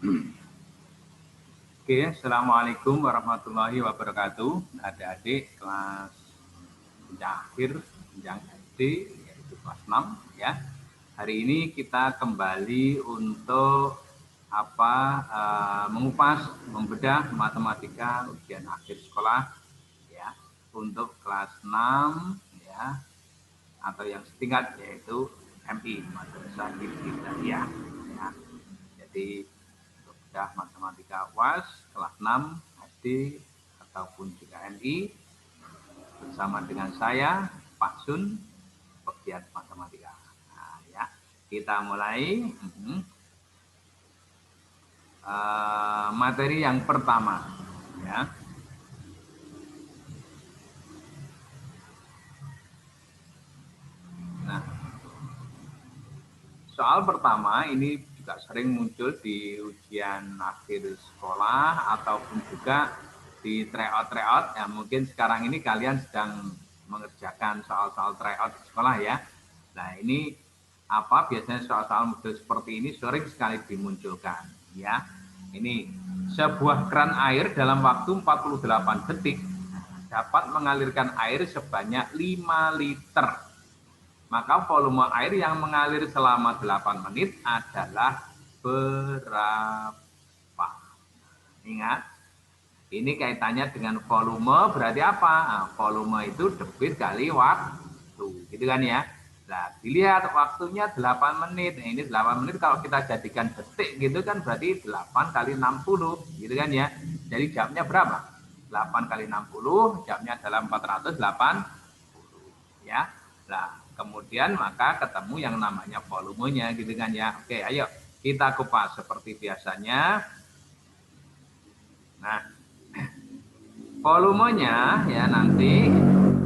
Oke, Assalamualaikum warahmatullahi wabarakatuh. Adik-adik kelas akhir jenjang SD, yaitu kelas 6 ya. Hari ini kita kembali untuk mengupas, membedah matematika ujian akhir sekolah ya untuk kelas 6 ya atau yang setingkat yaitu MI Madrasah Ibtidaiyah ya. Jadi matematika UAS kelas 6 SD ataupun juga MI bersama dengan saya Pak Sun, pegiat matematika. Nah, ya, kita mulai materi yang pertama ya. Nah, soal pertama ini juga sering muncul di ujian akhir sekolah ataupun juga di tryout ya. Mungkin sekarang ini kalian sedang mengerjakan soal-soal tryout di sekolah ya. Nah, ini biasanya soal-soal model seperti ini sering sekali dimunculkan ya. Ini sebuah keran air dalam waktu 48 detik dapat mengalirkan air sebanyak 5 liter. Maka volume air yang mengalir selama 8 menit adalah berapa? Ingat, ini kaitannya dengan volume berarti apa? Nah, volume itu debit kali waktu, gitu kan ya. Nah, dilihat waktunya 8 menit. Nah, ini 8 menit kalau kita jadikan detik gitu kan berarti 8 kali 60, gitu kan ya. Jadi jamnya berapa? 8 kali 60, jamnya adalah 480 ya. Nah, kemudian maka ketemu yang namanya volumenya gitu kan ya. Oke, ayo kita kupas seperti biasanya. Nah, volumenya ya nanti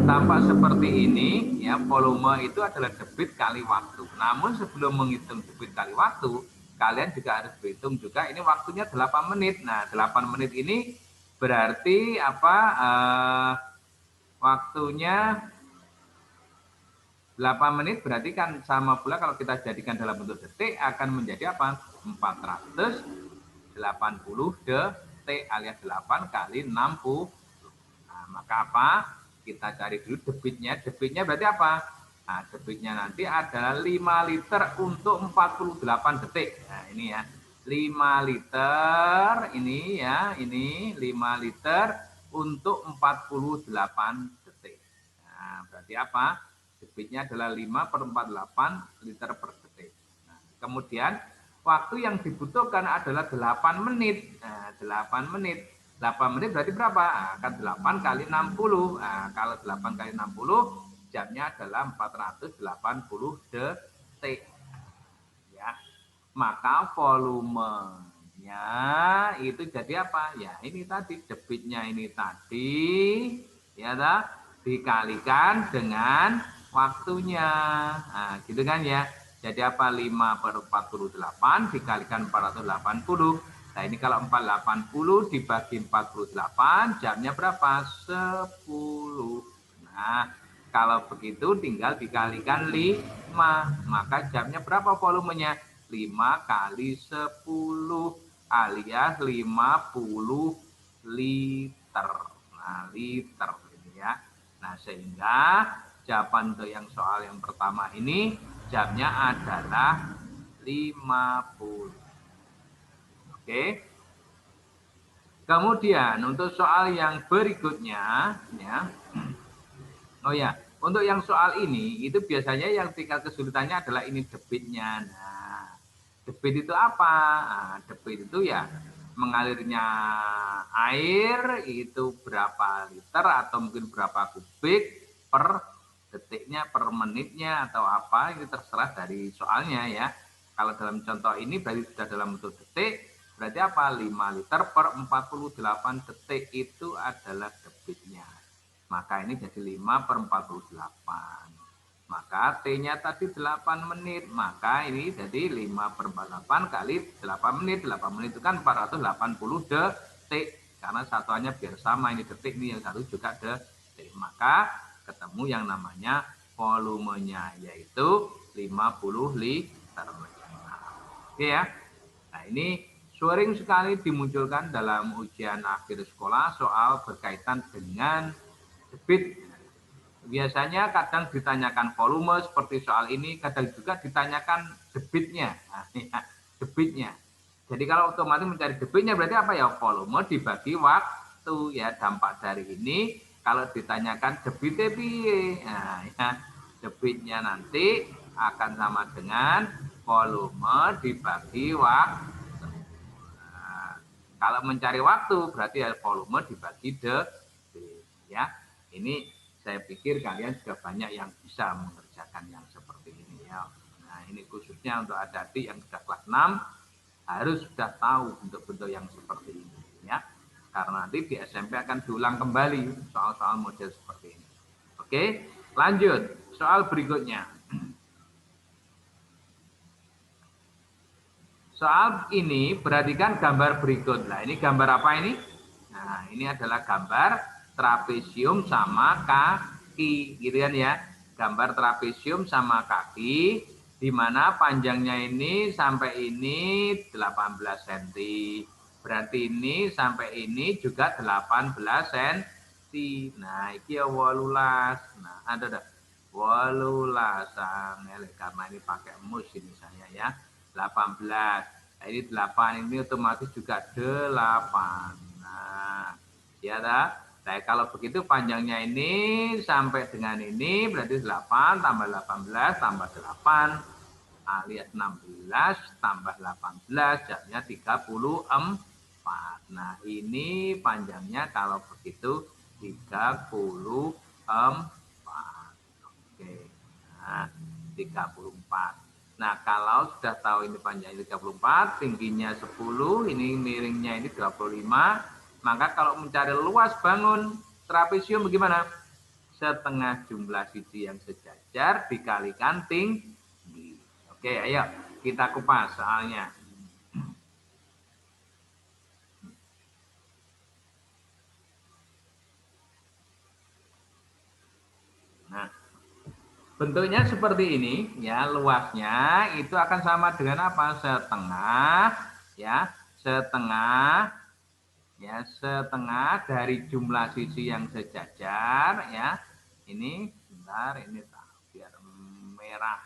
tampak seperti ini ya. Volume itu adalah debit kali waktu. Namun sebelum menghitung debit kali waktu, kalian juga harus berhitung juga ini waktunya 8 menit. Nah, 8 menit ini berarti waktunya 8 menit berarti kan sama pula kalau kita jadikan dalam bentuk detik akan menjadi apa? 480 detik alias 8 kali 60. Nah, maka apa? Kita cari dulu debitnya. Debitnya berarti apa? Nah, debitnya nanti adalah 5 liter untuk 48 detik. Nah, ini ya. 5 liter ini ya, ini 5 liter untuk 48 detik. Nah, berarti apa? Debitnya adalah 5 per 48 liter per detik. Nah, kemudian waktu yang dibutuhkan adalah 8 menit. Nah, 8 menit. 8 menit berarti berapa? Akan 8 kali 60. Nah, kalau 8 kali 60 jamnya adalah 480 detik. Ya. Maka volumenya itu jadi apa? Ya, ini tadi debitnya ini tadi ya dikalikan dengan waktunya. Nah, gitu kan ya. Jadi apa? 5 per 48 dikalikan 480. Nah, ini kalau 480 dibagi 48, jamnya berapa? 10. Nah, kalau begitu tinggal dikalikan 5. Maka jamnya berapa volumenya? 5 kali 10 alias 50 liter. Nah, liter ini ya. Nah, sehingga jawaban untuk yang soal yang pertama ini jamnya adalah 50. Oke. Kemudian untuk soal yang berikutnya ya. Oh ya, untuk yang soal ini itu biasanya yang tingkat kesulitannya adalah ini debitnya. Nah, debit itu apa? Nah, debit itu ya mengalirnya air itu berapa liter atau mungkin berapa kubik per detiknya, per menitnya atau apa, itu terserah dari soalnya ya. Kalau dalam contoh ini berarti sudah dalam bentuk detik, berarti apa? 5 liter per 48 detik itu adalah debitnya. Maka ini jadi 5 per 48. Maka T-nya tadi 8 menit. Maka ini jadi 5 per 48 kali 8 menit. 8 menit itu kan 480 detik. Karena satuannya biar sama. Ini detik, ini yang satu juga detik. Maka ketemu yang namanya volumenya. Yaitu 50 liter. Oke ya. Nah, ini Sering sekali dimunculkan dalam ujian akhir sekolah soal berkaitan dengan debit. Biasanya kadang ditanyakan volume seperti soal ini, kadang juga ditanyakan debitnya. Nah, ya, debitnya. Jadi kalau otomatis mencari debitnya berarti apa ya? Volume dibagi waktu ya. Dampak dari ini kalau ditanyakan debitnya piye? Nah, ya, debitnya nanti akan sama dengan volume dibagi waktu. Kalau mencari waktu berarti ya volume dibagi debit ya. Ini saya pikir kalian sudah banyak yang bisa mengerjakan yang seperti ini ya. Nah, ini khususnya untuk adik-adik yang sudah kelas 6 harus sudah tahu bentuk-bentuk yang seperti ini ya. Karena nanti di SMP akan diulang kembali soal-soal model seperti ini. Oke, lanjut soal berikutnya. Soal ini perhatikan gambar berikut. Nah, ini gambar apa ini? Nah, ini adalah gambar trapesium sama kaki, gitu kan ya. Gambar trapesium sama kaki, di mana panjangnya ini sampai ini 18 cm. Berarti ini sampai ini juga 18 cm. Nah, ini ya 18. Nah, ada 18. Karena ini pakai mus ini saya ya. 18. Nah, ini 8 ini otomatis juga 8. Nah, ya dah. Nah, kalau begitu panjangnya ini sampai dengan ini berarti 8 tambah 18 tambah 8 alias 16 tambah 18 jamnya 34. Nah, ini panjangnya kalau begitu 34. Oke. Nah, 34. Nah, kalau sudah tahu ini panjangnya 34, tingginya 10, ini miringnya ini 25, maka kalau mencari luas bangun trapesium bagaimana? Setengah jumlah sisi yang sejajar dikalikan tinggi. Oke, ayo kita kupas soalnya. Nah, bentuknya seperti ini ya, luasnya itu akan sama dengan apa? Setengah ya, setengah dari jumlah sisi yang sejajar ya. Ini bentar, ini biar merah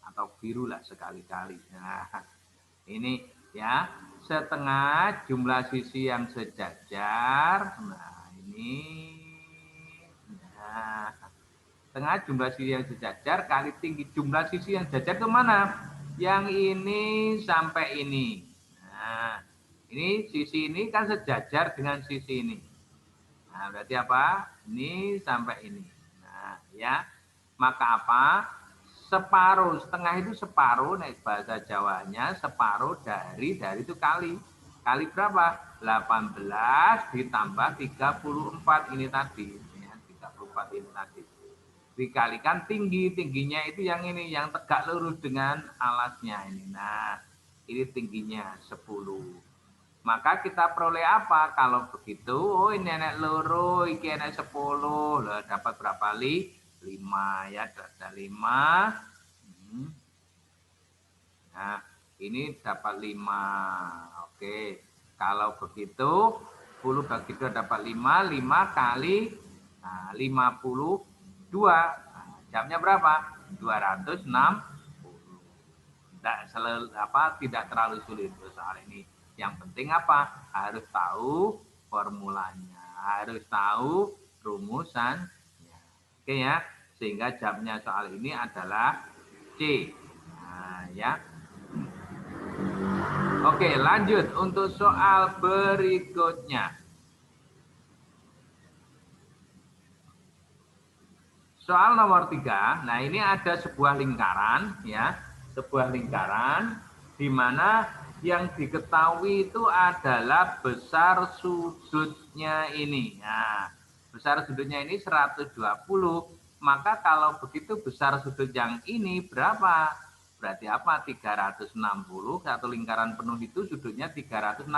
atau biru lah sekali-kali. Nah, ini ya, setengah jumlah sisi yang sejajar. Nah, ini nah, tengah jumlah sisi yang sejajar kali tinggi jumlah sisi yang sejajar itu mana? Yang ini sampai ini. Nah, ini sisi ini kan sejajar dengan sisi ini. Nah, berarti apa? Ini sampai ini. Nah, ya. Maka apa? Separuh, setengah itu separuh, nah bahasa Jawanya separuh dari itu kali. Kali berapa? 18 ditambah 34 ini tadi. Ya, 34 ini tadi. Dikalikan tingginya itu yang ini, yang tegak lurus dengan alasnya ini. Nah, ini tingginya 10. Maka kita peroleh apa? Kalau begitu, oh ini enak loro, ini enak 10. Loh, dapat berapa li? 5 ya, ada 5. Nah, ini dapat 5. Oke. Kalau begitu, 10 bagi 2 dapat 5. 5 kali 52. Nah, jamnya berapa? 260. Tidak terlalu sulit soal ini. Yang penting apa? Harus tahu formulanya, harus tahu rumusannya. Oke ya, sehingga jamnya soal ini adalah C. Nah, ya. Oke, lanjut untuk soal berikutnya. Soal nomor 3. Nah, ini ada sebuah lingkaran ya, sebuah lingkaran di mana yang diketahui itu adalah besar sudutnya ini. Nah, besar sudutnya ini 120. Maka kalau begitu besar sudut yang ini berapa? Berarti apa? 360. Satu lingkaran penuh itu sudutnya 360.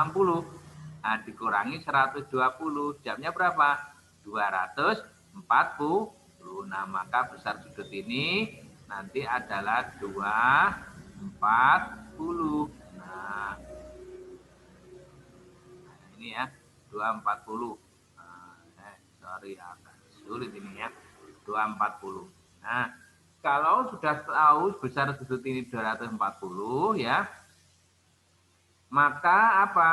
Nah, dikurangi 120. Jamnya berapa? 240. Nah, maka besar sudut ini nanti adalah 240. Nah, 240. Sorry, agak sulit ini ya. 240. Nah, kalau sudah tahu besar sudut ini 240 ya, maka apa?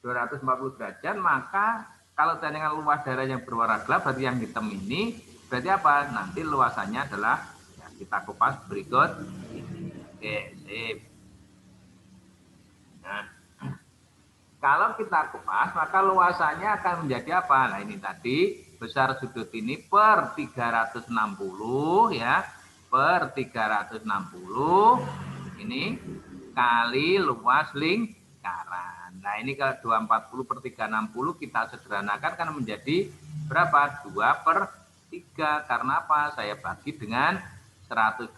240 derajat, maka kalau dengan luas daerah yang berwarna gelap, berarti yang hitam ini, berarti apa? Nanti luasannya adalah, ya, kita kupas berikut ini. Oke, sip. Nah, kalau kita kupas, maka luasannya akan menjadi apa? Nah, ini tadi besar sudut ini per 360 ya, per 360 ini kali luas lingkaran. Nah, ini kalau 240 per 360 kita sederhanakan kan menjadi berapa? 2 per 3. Karena apa? Saya bagi dengan 120,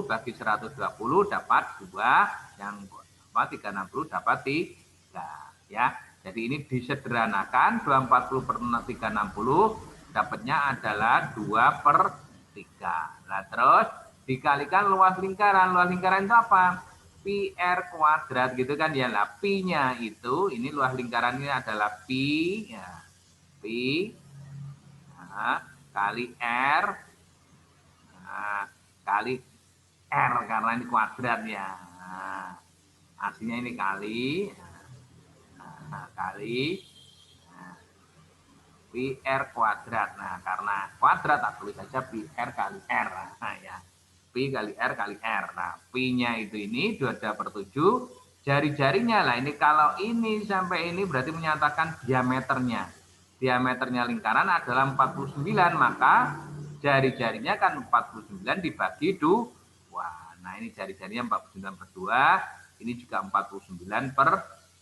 bagi 120 dapat 2, yang 360 dapat 3. Ya, jadi ini disederhanakan 240 per 360 dapatnya adalah 2 per 3. Nah, terus dikalikan luas lingkaran. Luas lingkaran itu apa? Pi R kuadrat gitu kan ya. Lah, pi-nya itu, ini luas lingkaran ini adalah pi ya. Pi kali R kali R karena ini kuadrat ya. Artinya ini kali kali pi R kuadrat. Nah, karena kuadrat tak tulis saja pi R kali R. Nah, ya. Pi kali R kali R. Nah, pi-nya itu ini 2/7. Jari-jarinya lah ini, kalau ini sampai ini berarti menyatakan diameternya. Diameternya lingkaran adalah 49, maka jari-jarinya kan 49 dibagi 2. Nah, ini jari-jarinya 49 per 2, ini juga 49 per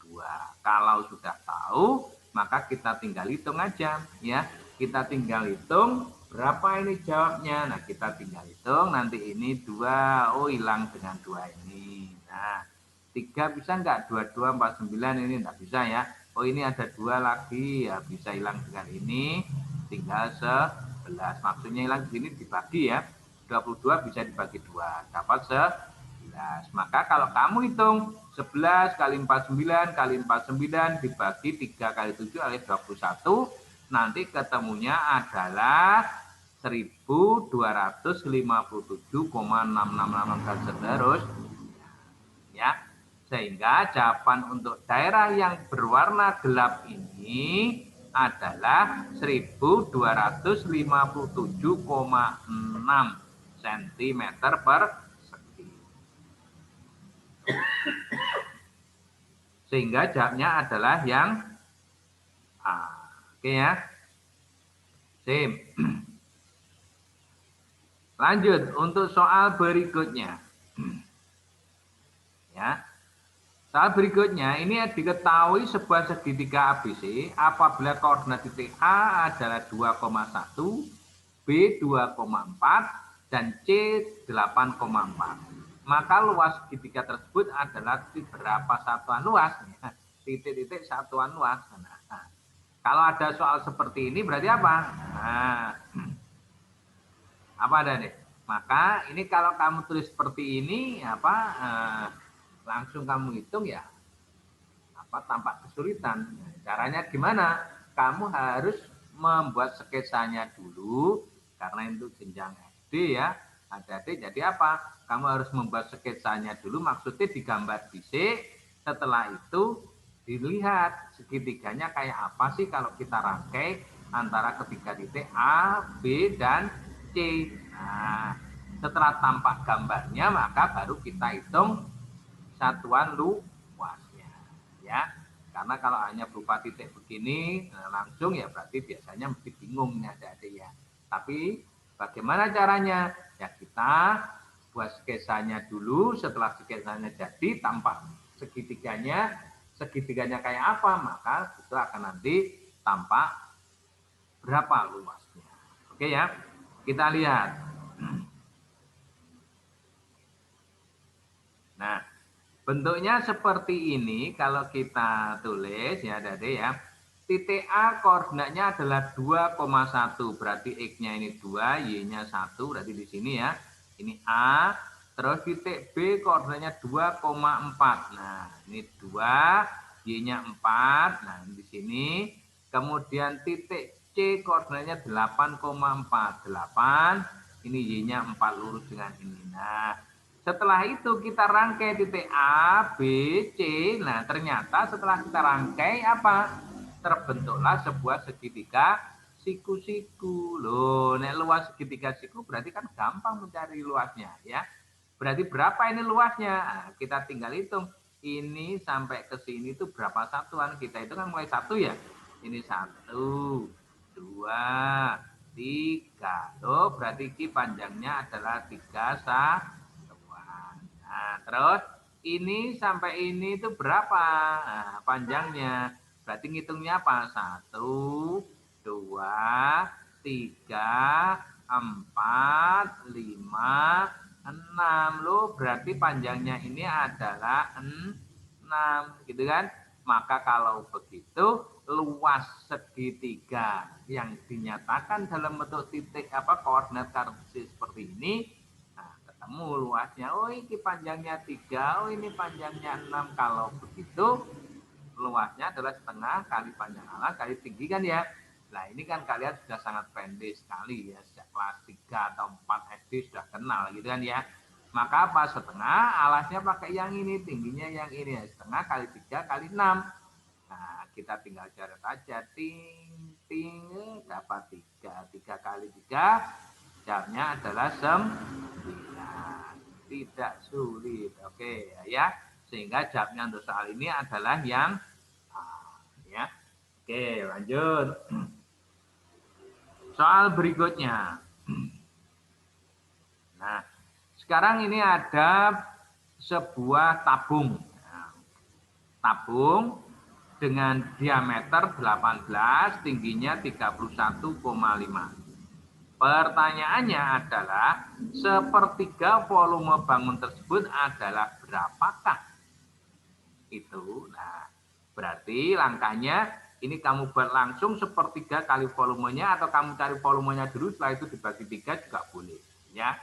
2. Kalau sudah tahu, maka kita tinggal hitung aja ya. Kita tinggal hitung berapa ini jawabnya. Nah, kita tinggal hitung nanti ini 2, oh hilang dengan 2 ini. Nah, 3 bisa enggak? 22, 49 ini enggak bisa ya. Oh, ini ada 2 lagi ya, bisa hilang dengan ini, tinggal 11. Maksudnya hilang di sini dibagi ya. 22 bisa dibagi 2, dapat 11. Maka kalau kamu hitung 11 kali 49 kali 49 dibagi 3 kali 7 alias 21, nanti ketemunya adalah 1257,666 dan seterusnya. Ya. Sehingga jawaban untuk daerah yang berwarna gelap ini adalah 1257,6 cm persegi. Sehingga jawabnya adalah yang A. Oke ya. Sip. Lanjut untuk soal berikutnya. Ya. Soal berikutnya, ini diketahui sebuah segitiga ABC apabila koordinat titik A adalah 2,1, B 2,4, dan C 8,4. Maka luas segitiga tersebut adalah berapa satuan luas? Titik-titik satuan luas. Nah, kalau ada soal seperti ini berarti apa? Nah, apa ada nih? Maka ini kalau kamu tulis seperti ini, langsung kamu hitung ya, tampak kesulitan. Caranya gimana? Kamu harus membuat sketsanya dulu, karena itu jenjang SD ya, adik-adik. Jadi apa? Kamu harus membuat sketsanya dulu, maksudnya digambar fisik. Setelah itu dilihat segitiganya kayak apa sih kalau kita rangkai antara ketiga titik A, B, dan C. Nah, setelah tampak gambarnya, maka baru kita hitung satuan luasnya ya. Karena kalau hanya berupa titik begini langsung ya berarti biasanya mesti bingung ya adik-adik ya. Tapi bagaimana caranya? Ya kita buat sketsanya dulu, setelah sketsanya jadi tampak segitiganya kayak apa, maka itu akan nanti tampak berapa luasnya. Oke ya. Kita lihat. Nah, bentuknya seperti ini kalau kita tulis ya adik-adik ya. Titik A koordinatnya adalah 2,1, berarti X-nya ini 2, Y-nya 1, berarti di sini ya. Ini A, terus titik B koordinatnya 2,4. Nah, ini 2, Y-nya 4. Nah, di sini. Kemudian titik C koordinatnya 8,48. Ini Y-nya 4 lurus dengan ini. Nah, setelah itu kita rangkai titik A, B, C. Nah, ternyata setelah kita rangkai apa? Terbentuklah sebuah segitiga siku-siku. Loh, nek luas segitiga siku berarti kan gampang mencari luasnya ya. Berarti berapa ini luasnya? Nah, kita tinggal hitung. Ini sampai ke sini itu berapa satuan? Kita itu kan mulai 1 ya. Ini 1, 2, 3. Loh, berarti ini panjangnya adalah 3 satuan. Nah, terus ini sampai ini itu berapa? Nah, panjangnya. Berarti ngitungnya apa? 1, 2, 3, 4, 5, 6. Loh, berarti panjangnya ini adalah 6, gitu kan? Maka kalau begitu, luas segitiga yang dinyatakan dalam bentuk titik koordinat kartesius seperti ini, nah, ketemu luasnya. Oh, ini panjangnya 3, oh ini panjangnya 6. Kalau begitu, luasnya adalah setengah kali panjang alas kali tinggi kan ya. Nah, ini kan kalian sudah sangat pendek sekali ya, sejak kelas 3 atau 4 SD sudah kenal gitu kan ya. Maka apa? Setengah alasnya pakai yang ini, tingginya yang ini ya. Setengah kali 3 kali 6. Nah, kita tinggal coret aja. Ting, ting, dapat 3. 3 kali 3, jawabnya adalah 9. Tidak sulit. Oke, ya. Sehingga jawabnya untuk soal ini adalah yang A. Ya. Oke, lanjut. Soal berikutnya. Nah, sekarang ini ada sebuah tabung. Nah, tabung dengan diameter 18, tingginya 31,5. Pertanyaannya adalah, sepertiga volume bangun tersebut adalah berapakah? Itu. Nah, berarti langkahnya ini kamu buat langsung sepertiga kali volumenya, atau kamu cari volumenya dulu, setelah itu dibagi 3 juga boleh. Ya.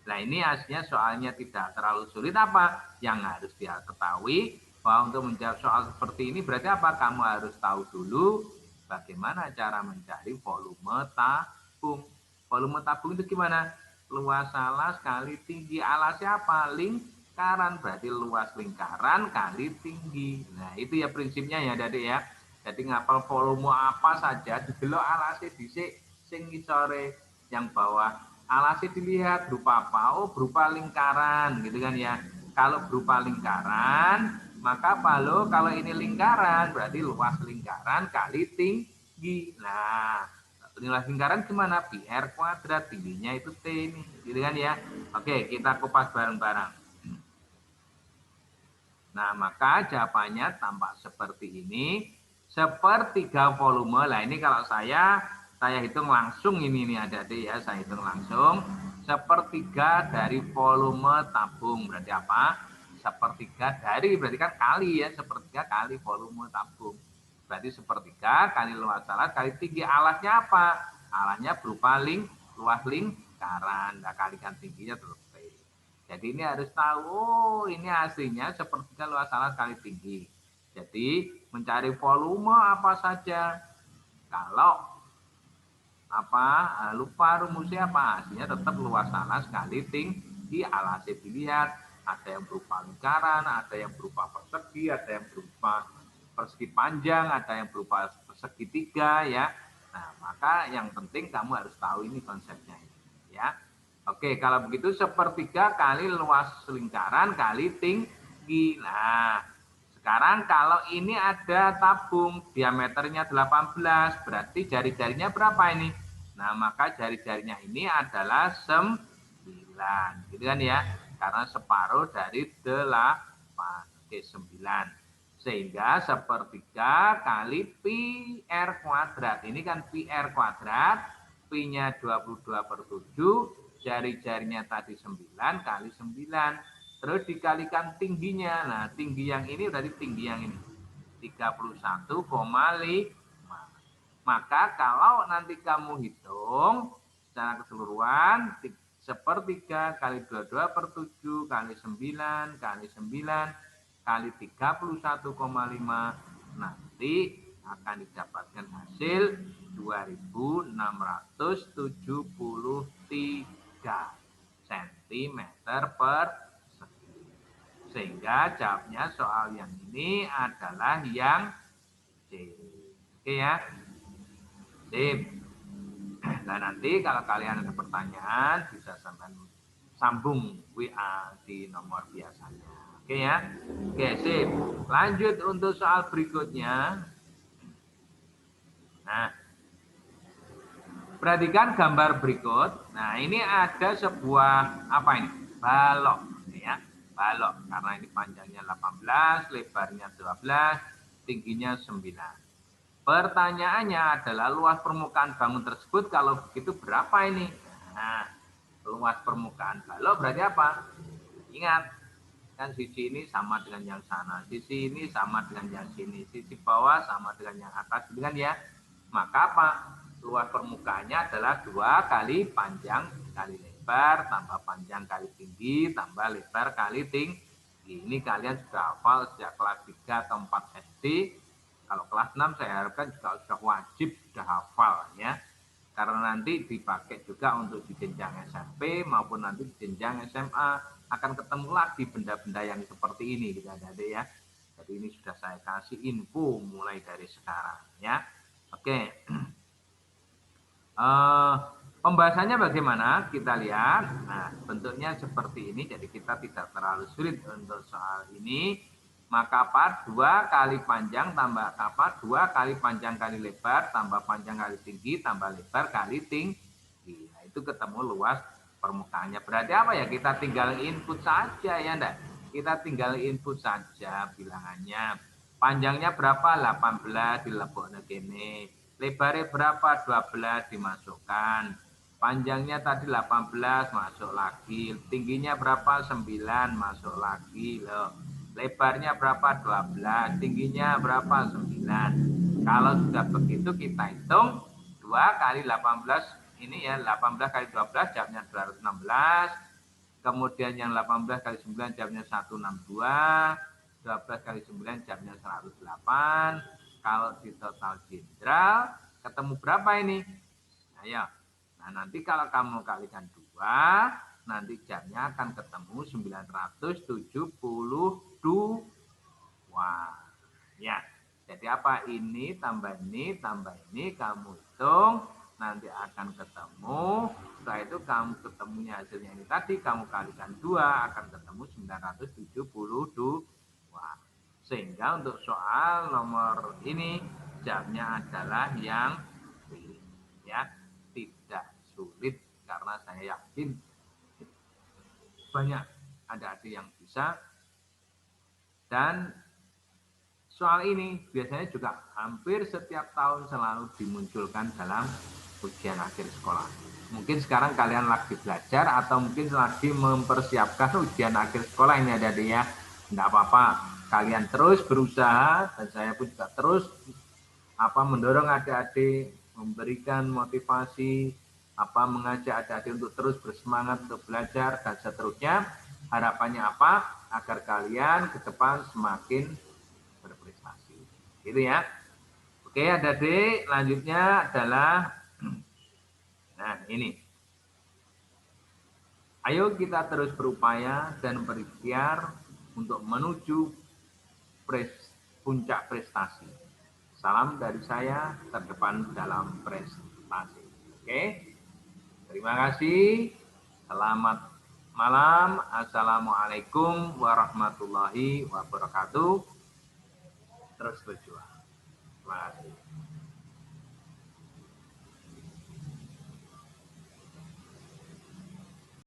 Nah, ini hasilnya soalnya tidak terlalu sulit. Apa yang harus dia ketahui? Bahwa untuk menjawab soal seperti ini berarti apa? Kamu harus tahu dulu bagaimana cara mencari volume tabung. Volume tabung itu gimana? Luas alas kali tinggi alasnya apa? Lingkaran. Berarti luas lingkaran kali tinggi. Nah, itu ya prinsipnya ya, Adik ya. Jadi ngapal volume apa saja, didelok alasnya dhisik sing ngisore, yang bawah alasnya dilihat berupa apa? Oh, berupa lingkaran, gitu kan ya. Kalau berupa lingkaran, maka kalau ini lingkaran, berarti luas lingkaran kali tinggi. Nah, luas lingkaran gimana? Pi R kuadrat, tingginya itu T ini, gitu kan ya. Oke, kita kupas bareng-bareng. Nah, maka jawabannya tampak seperti ini. Sepertiga volume. Nah, ini kalau saya hitung langsung ini nih adik-adik ya, saya hitung langsung. Sepertiga dari volume tabung berarti apa? Sepertiga dari, berarti kan kali ya, sepertiga kali volume tabung. Berarti sepertiga kali luas alas kali tinggi. Alasnya apa? Alasnya berupa luas lingkaran. Nah, kalikan tingginya terus. Jadi ini harus tahu, oh ini aslinya sepertiga luas alas kali tinggi. Jadi mencari volume apa saja. Kalau lupa rumusnya apa, aslinya tetap luas alas kali tinggi. Alasnya dilihat, ada yang berupa lingkaran, ada yang berupa persegi, ada yang berupa persegi panjang, ada yang berupa persegi tiga ya. Nah, maka yang penting kamu harus tahu ini konsepnya ya. Oke, kalau begitu sepertiga kali luas lingkaran kali tinggi. Nah, sekarang kalau ini ada tabung diameternya 18, berarti jari-jarinya berapa ini? Nah, maka jari-jarinya ini adalah 9. Gitu kan ya? Karena separuh dari 8. Oke, 9. Sehingga sepertiga kali pi R kuadrat. Ini kan pi R kuadrat, pi-nya 22/7, jari-jarinya tadi 9 kali 9. Terus dikalikan tingginya. Nah, tinggi yang ini berarti tinggi yang ini. 31,5. Maka kalau nanti kamu hitung secara keseluruhan, sepertiga kali 22/7 kali 9 kali 9, kali 31,5 nanti akan didapatkan hasil 2673 cm persegi. Sehingga jawabnya soal yang ini adalah yang C. Oke ya. Sip. Nah nanti kalau kalian ada pertanyaan bisa sampai sambung WA di nomor biasanya. Oke ya. Oke sip. Lanjut untuk soal berikutnya. Nah, perhatikan gambar berikut. Nah ini ada sebuah apa ini? Balok. Ya. Balok. Karena ini panjangnya 18, lebarnya 12, tingginya 9. Pertanyaannya adalah luas permukaan bangun tersebut kalau begitu berapa ini? Nah, luas permukaan balok berarti apa? Ingat, kan sisi ini sama dengan yang sana, sisi ini sama dengan yang sini, sisi bawah sama dengan yang atas, kan ya? Maka apa? Luas permukaannya adalah 2 kali panjang kali lebar, tambah panjang kali tinggi, tambah lebar kali tinggi. Ini kalian sudah hafal sejak kelas 3 atau 4 SD. Kalau kelas 6 saya harapkan juga sudah wajib sudah hafal ya. Karena nanti dipakai juga untuk di jenjang SMP maupun nanti di jenjang SMA akan ketemu lagi benda-benda yang seperti ini gitu adik-adik ya. Jadi ini sudah saya kasih info mulai dari sekarang ya. Oke. Pembahasannya bagaimana? Kita lihat. Nah, bentuknya seperti ini. Jadi kita tidak terlalu sulit untuk soal ini. Maka apa? 2 kali panjang tambah apa? 2 kali panjang kali lebar tambah panjang kali tinggi tambah lebar kali tinggi. Nah, itu ketemu luas permukaannya. Berarti apa ya? Kita tinggal input saja ya enggak? Kita tinggal input saja bilangannya. Panjangnya berapa? 18 dileboknya gini. Lebarnya berapa? 12 dimasukkan. Panjangnya tadi 18 masuk lagi. Tingginya berapa? 9 masuk lagi loh. Lebarnya berapa? 12. Tingginya berapa? 9. Kalau sudah begitu kita hitung 2 kali 18 ini ya 18 kali 12 jawabnya 216. Kemudian yang 18 kali 9 jawabnya 162. 12 kali 9 jawabnya 108. Kalau di total jenderal ketemu berapa ini? Ayo. Nah, nanti kalau kamu kalikan 2, nanti jamnya akan ketemu 972. Wah, ya. Jadi apa? Ini tambah ini, kamu hitung, nanti akan ketemu. Setelah itu kamu ketemunya hasilnya ini tadi, kamu kalikan 2, akan ketemu 972. Wah, sehingga untuk soal nomor ini, jamnya adalah yang B. Ya, tidak sulit karena saya yakin banyak adik-adik yang bisa. Dan soal ini biasanya juga hampir setiap tahun selalu dimunculkan dalam ujian akhir sekolah. Mungkin sekarang kalian lagi belajar atau mungkin lagi mempersiapkan ujian akhir sekolah ini adik-adik ya. Tidak apa-apa, kalian terus berusaha dan saya pun juga terus mendorong adik-adik, memberikan motivasi, mengajak adik-adik untuk terus bersemangat untuk belajar dan seterusnya. Harapannya apa? Agar kalian ke depan semakin berprestasi. Gitu ya. Oke, adik-adik, lanjutnya adalah nah, ini. Ayo kita terus berupaya dan berikhtiar untuk menuju puncak prestasi. Salam dari saya, terdepan dalam prestasi. Oke. Terima kasih. Selamat malam. Assalamualaikum warahmatullahi wabarakatuh. Terus berjuang. Terima kasih.